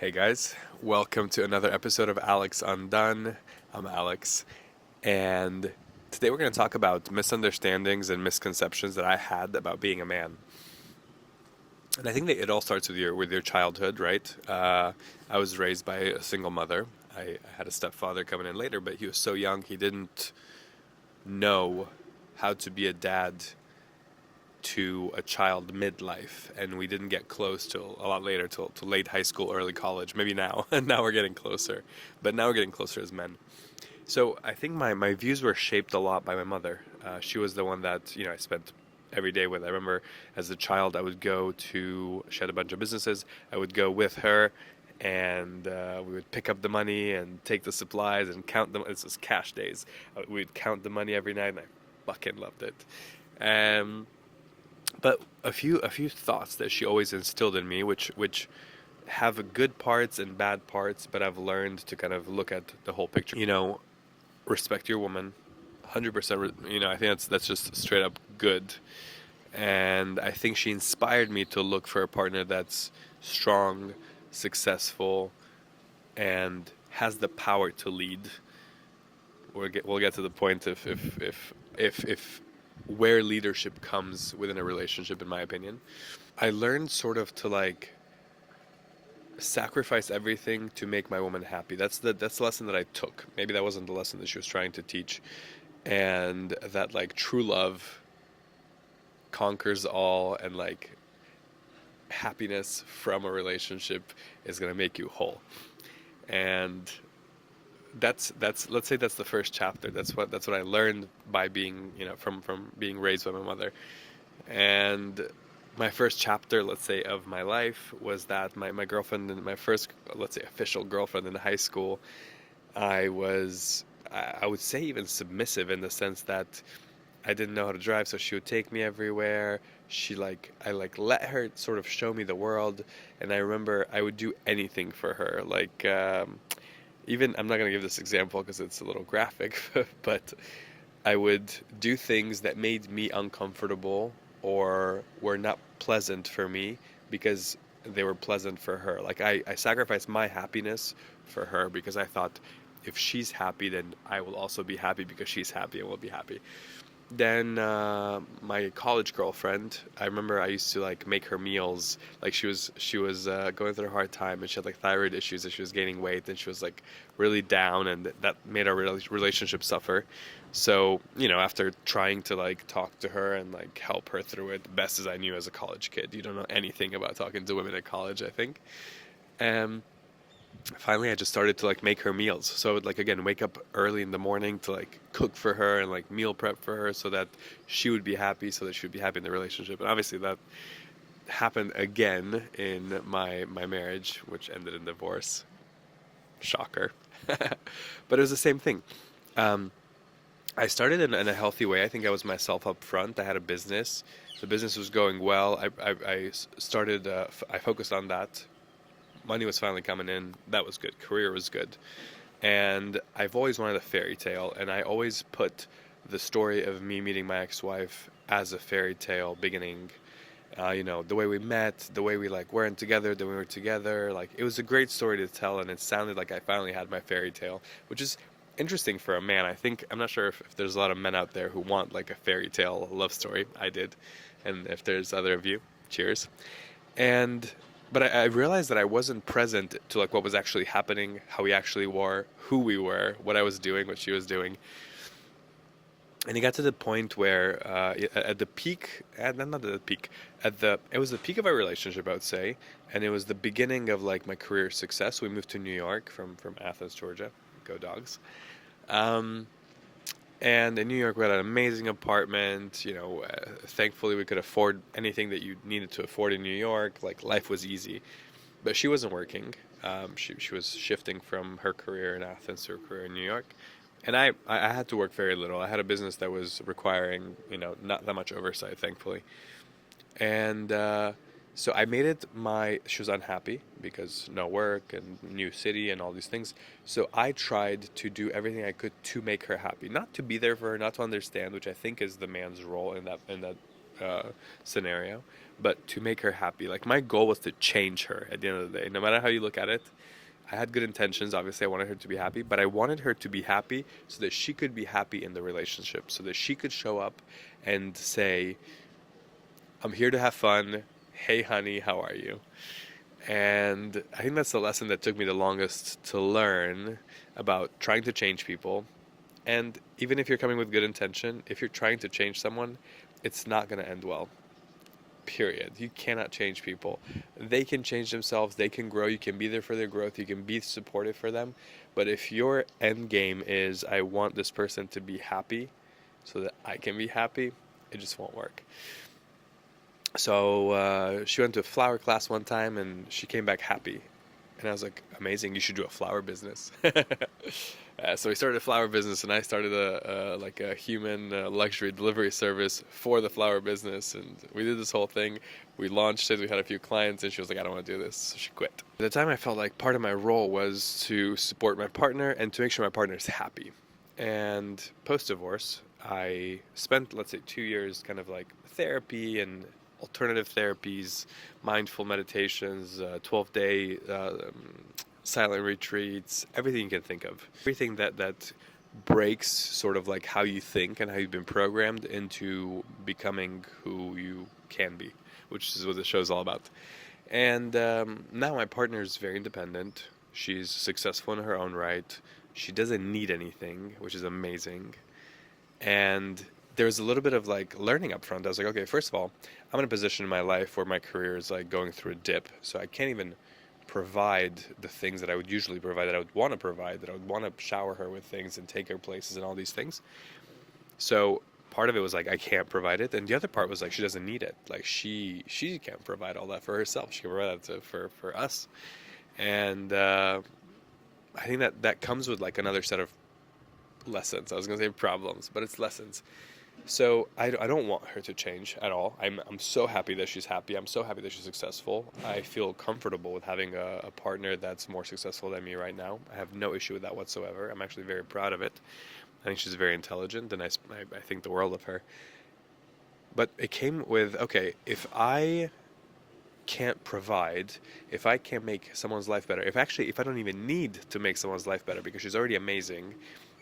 Hey guys, welcome to another episode of Alex Undone. I'm Alex, and today we're going to talk about misunderstandings and misconceptions that I had about being a man. And I think that it all starts with your childhood, right? I was raised by a single mother. I had a stepfather coming in later, but he was so young he didn't know how to be a dad to a child midlife, and we didn't get close till a lot later, till late high school, early college. Maybe now, and now we're getting closer, but now we're getting closer as men. So I think my views were shaped a lot by my mother. She was the one that I spent every day with. I remember as a child, I would go to. She had a bunch of businesses. I would go with her, and we would pick up the money and take the supplies and count them. This was cash days. We'd count the money every night, and I fucking loved it. Um, but a few thoughts that she always instilled in me, which have good parts and bad parts, but I've learned to kind of look at the whole picture. Respect your woman, 100%. I think that's just straight up good, and I think she inspired me to look for a partner that's strong, successful, and has the power to lead. We'll get to the point if where leadership comes within a relationship, in my opinion. I learned sort of to like sacrifice everything to make my woman happy. That's the lesson that I took. Maybe that wasn't the lesson that she was trying to teach, and that like true love conquers all, and like happiness from a relationship is gonna make you whole. And that's let's say that's the first chapter. That's what I learned by being from being raised by my mother. And my first chapter, let's say, of my life was that my girlfriend, and my first, let's say, official girlfriend in high school, I would say even submissive, in the sense that I didn't know how to drive, so she would take me everywhere. I like let her sort of show me the world, and I remember I would do anything for her. Like, even, I'm not gonna give this example because it's a little graphic, but I would do things that made me uncomfortable or were not pleasant for me because they were pleasant for her. Like, I sacrificed my happiness for her because I thought if she's happy, then I will also be happy because she's happy and we'll be happy. Then my college girlfriend, I remember I used to like make her meals. Like, she was going through a hard time, and she had like thyroid issues, and she was gaining weight, and she was like really down, and that made our relationship suffer. So after trying to like talk to her and like help her through it, the best as I knew as a college kid, you don't know anything about talking to women at college, I think. Um, Finally I just started to like make her meals. So I would like again wake up early in the morning to like cook for her and like meal prep for her so that she would be happy, so that she would be happy in the relationship. And obviously that happened again in my marriage, which ended in divorce. Shocker. But it was the same thing. um, I started in a healthy way. I think I was myself up front. I had a business. The business was going well. I focused on that. Money was finally coming in. That was good. Career was good. And I've always wanted a fairy tale, and I always put the story of me meeting my ex-wife as a fairy tale beginning. The way we met, the way we like weren't together, then we were together. Like, it was a great story to tell, and it sounded like I finally had my fairy tale, which is interesting for a man. I think I'm not sure if there's a lot of men out there who want like a fairy tale love story. I did, and if there's other of you, cheers. And but I realized that I wasn't present to like what was actually happening, how we actually were, who we were, what I was doing, what she was doing. And it got to the point where at the peak, not at the peak, it was the peak of our relationship, I would say, and it was the beginning of like my career success. We moved to New York from Athens, Georgia. Go Dogs. Um, and in New York, we had an amazing apartment. Thankfully, we could afford anything that you needed to afford in New York. Like, life was easy. But she wasn't working. She was shifting from her career in Athens to her career in New York. And I had to work very little. I had a business that was requiring, not that much oversight, thankfully. And so I made it she was unhappy because no work and new city and all these things. So I tried to do everything I could to make her happy. Not to be there for her, not to understand, which I think is the man's role in that scenario, but to make her happy. Like my goal was to change her at the end of the day. No matter how you look at it, I had good intentions. Obviously, I wanted her to be happy, but I wanted her to be happy so that she could be happy in the relationship, so that she could show up and say, I'm here to have fun. Hey, honey, how are you? And I think that's the lesson that took me the longest to learn about trying to change people. And even if you're coming with good intention, if you're trying to change someone, it's not going to end well. Period. You cannot change people. They can change themselves, they can grow, you can be there for their growth, you can be supportive for them. But if your end game is, I want this person to be happy so that I can be happy, it just won't work. So she went to a flower class one time and she came back happy. And I was like, amazing, you should do a flower business. So we started a flower business, and I started a human luxury delivery service for the flower business. And we did this whole thing. We launched it. We had a few clients, and she was like, I don't want to do this. So she quit. At the time, I felt like part of my role was to support my partner and to make sure my partner is happy. And post-divorce, I spent, let's say, 2 years kind of like therapy and alternative therapies, mindful meditations, 12-day silent retreats, everything you can think of. Everything that breaks sort of like how you think and how you've been programmed into becoming who you can be, which is what the show's all about. And now my partner is very independent. She's successful in her own right. She doesn't need anything, which is amazing. And there's a little bit of like learning up front. I was like, okay, first of all, I'm in a position in my life where my career is like going through a dip, so I can't even provide the things that I would usually provide, that I would want to provide, that I would want to shower her with things and take her places and all these things. So part of it was like I can't provide it, and the other part was like she doesn't need it. Like she can't provide all that for herself. She can provide that for us, and I think that comes with like another set of lessons. I was gonna say problems, but it's lessons. So I don't want her to change at all. I'm so happy that she's happy. I'm so happy that she's successful. I feel comfortable with having a partner that's more successful than me right now. I have no issue with that whatsoever. I'm actually very proud of it. I think she's very intelligent, and I think the world of her. But it came with, okay, if I can't provide, if I can't make someone's life better, if I don't even need to make someone's life better because she's already amazing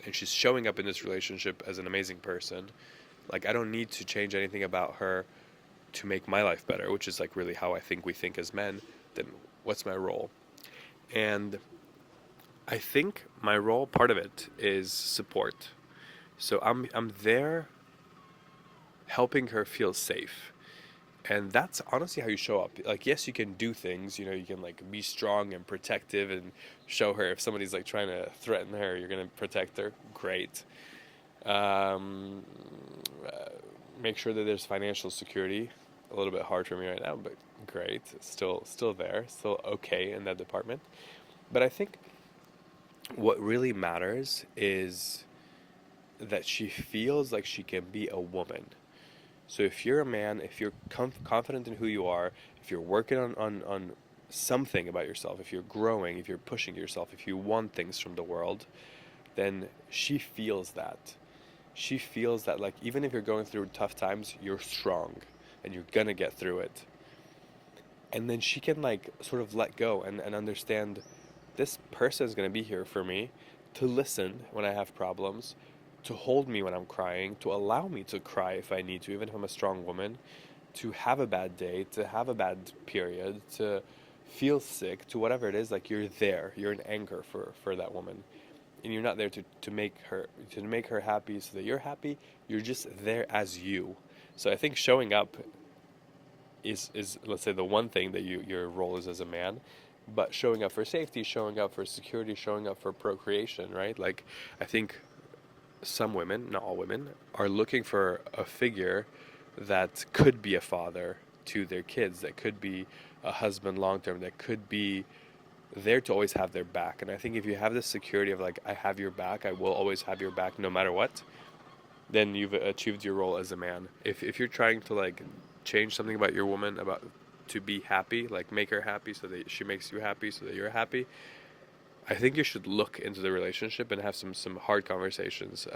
and she's showing up in this relationship as an amazing person, like I don't need to change anything about her to make my life better, which is like really how I think we think as men, then what's my role? And I think my role, part of it is support. So I'm there helping her feel safe. And that's honestly how you show up. Like, yes, you can do things, you can like be strong and protective and show her if somebody's like trying to threaten her, you're going to protect her. Great. Um, Make sure that there's financial security. A little bit hard for me right now, but great. It's still there, still okay in that department. But I think what really matters is that she feels like she can be a woman. So if you're a man, if you're confident in who you are, if you're working on something about yourself, if you're growing, if you're pushing yourself, if you want things from the world, then she feels that. She feels that like even if you're going through tough times, you're strong and you're gonna get through it. And then she can like sort of let go and understand this person is gonna be here for me to listen when I have problems, to hold me when I'm crying, to allow me to cry if I need to, even if I'm a strong woman, to have a bad day, to have a bad period, to feel sick, to whatever it is, like you're there. You're an anchor for that woman. And you're not there to make her happy so that you're happy. You're just there as you. So I think showing up is let's say the one thing that your role is as a man, but showing up for safety, showing up for security, showing up for procreation, right? Like I think some women, not all women, are looking for a figure that could be a father to their kids, that could be a husband long term, that could be there to always have their back. And I think if you have this security of like, I have your back, I will always have your back no matter what, then you've achieved your role as a man. If you're trying to like change something about your woman, about to be happy, like make her happy so that she makes you happy so that you're happy, I think you should look into the relationship and have some hard conversations.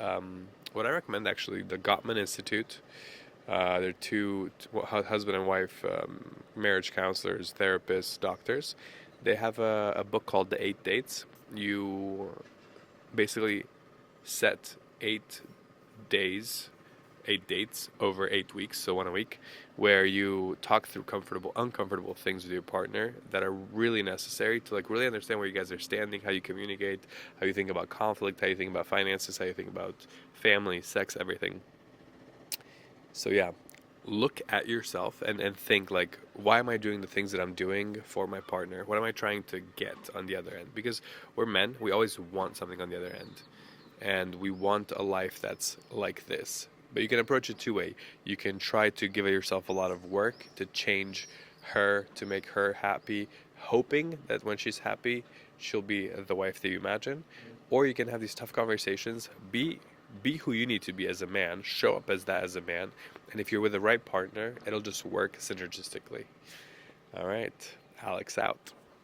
What I recommend, actually, the Gottman Institute, They're husband and wife, marriage counselors, therapists, doctors. They have a book called The Eight Dates. You basically set 8 days, 8 dates over 8 weeks, so one a week, where you talk through comfortable, uncomfortable things with your partner that are really necessary to like really understand where you guys are standing, how you communicate, how you think about conflict, how you think about finances, how you think about family, sex, everything. So yeah, look at yourself and think like, why am I doing the things that I'm doing for my partner? What am I trying to get on the other end? Because we're men, we always want something on the other end. And we want a life that's like this. But you can approach it two way. You can try to give yourself a lot of work to change her, to make her happy, hoping that when she's happy, she'll be the wife that you imagine. Or you can have these tough conversations, be who you need to be as a man, show up as that as a man, and if you're with the right partner, it'll just work synergistically. All right, Alex out.